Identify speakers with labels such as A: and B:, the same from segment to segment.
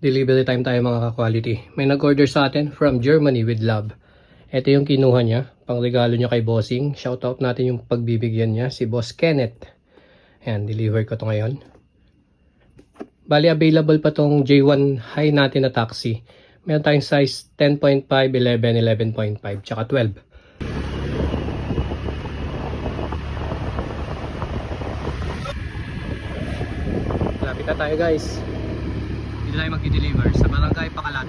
A: Delivery time tayo mga ka-quality. May nag-order sa atin from Germany with love. Ito yung kinuha niya. Pang regalo niya kay Bossing. Shoutout natin yung pagbibigyan niya. Si Boss Kenneth. Ayan, deliver ko to ngayon. Bali, available pa tong J1 high natin na taxi. Meron tayong size 10.5, 11, 11.5, tsaka 12. Lapit na tayo guys. Dito tayo mag-deliver sa Barangay Pakalat.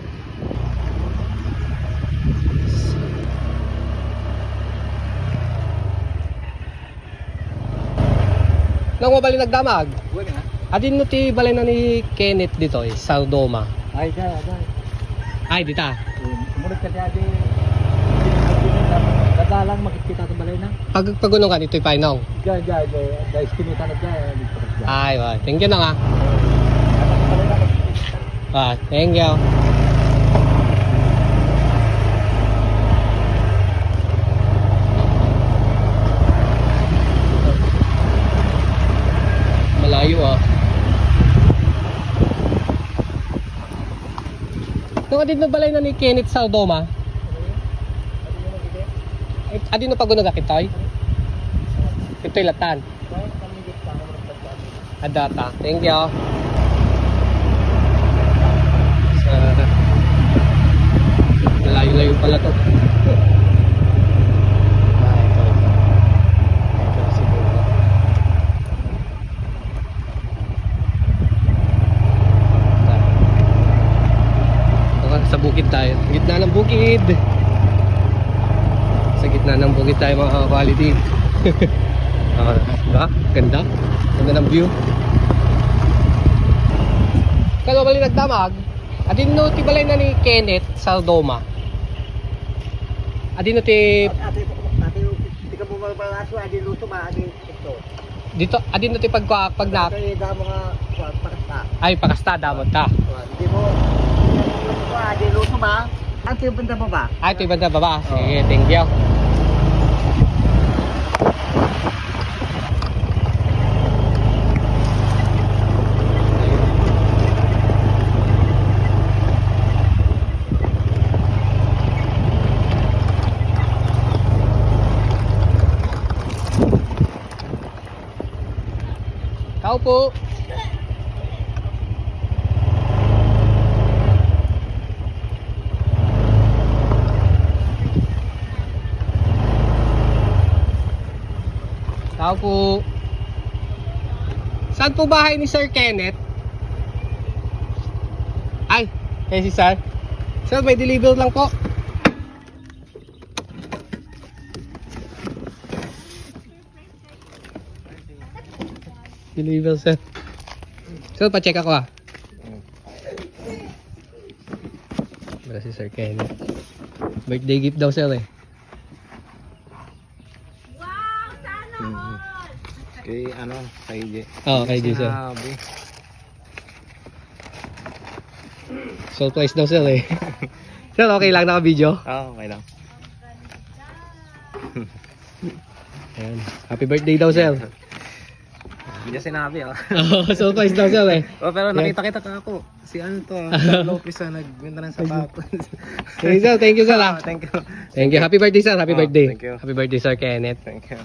A: Nang mabali nagdamag?
B: Huwag na.
A: Adin no ti balay na ni Kenneth dito eh, Saldoma.
B: Ay, dyan.
A: Ay, dita.
B: Murag ka dyan. Kadalang makikita ito balay na.
A: Pagpunong ka dito ipinaw.
B: Dyan. Dahil kinita na dyan.
A: Ay, wa. Thank you na nga. Thank you. Malayo ah. Nung adin na balay na ni Kenneth Saldoma. Adin na pagunog akitoy. Ito'y latan. Adata. Thank you. Malayo-layo pala to. Ito siguro. Sa bukid tayo. Gitna ng bukid. Sa gitna ng bukid tayo mga quality. Diba? Ganda. Ganda ng view. Kalo bali nagdamag. Adin no ti balay na ni Kenneth Saldoma. Adin no ti
B: Ati ka bumabalaso, adi luto ba, adi ito.
A: dito adin no ti pag na
B: Kaya damo nga pakasta.
A: ay pakasta damot ta.
B: Hindi mo, adi luto ba? Ati yung banda mo ba?
A: Ay ti banda baba. Sige, thank you. Tao po. Tao po. Saan po bahay ni Sir Kenneth? Ay, si Sir. Sir, may deliver lang po. Deliver, sir. So, pa-check ako ah. Wala si Sir Kenneth. Birthday gift daw, sir eh.
C: Wow! Sana all!
B: Kay kay J.
A: Oo, kay J, sir. Surprise daw, sir eh. Sir, okay lang naka-video?
B: Oo, okay lang.
A: Ayan. Happy birthday daw, sir.
B: Hindi niya sinabi
A: Oo, surprise daw, sir eh.
B: pero nakita ka ako. Si ano to, Lopez na nagbenta ng sapatos.
A: Thank you, sir. Thank you, sir.
B: Thank you.
A: Thank you. Happy birthday, sir. Happy birthday.
B: Thank you.
A: Happy birthday, Sir Kenneth.
B: Thank you.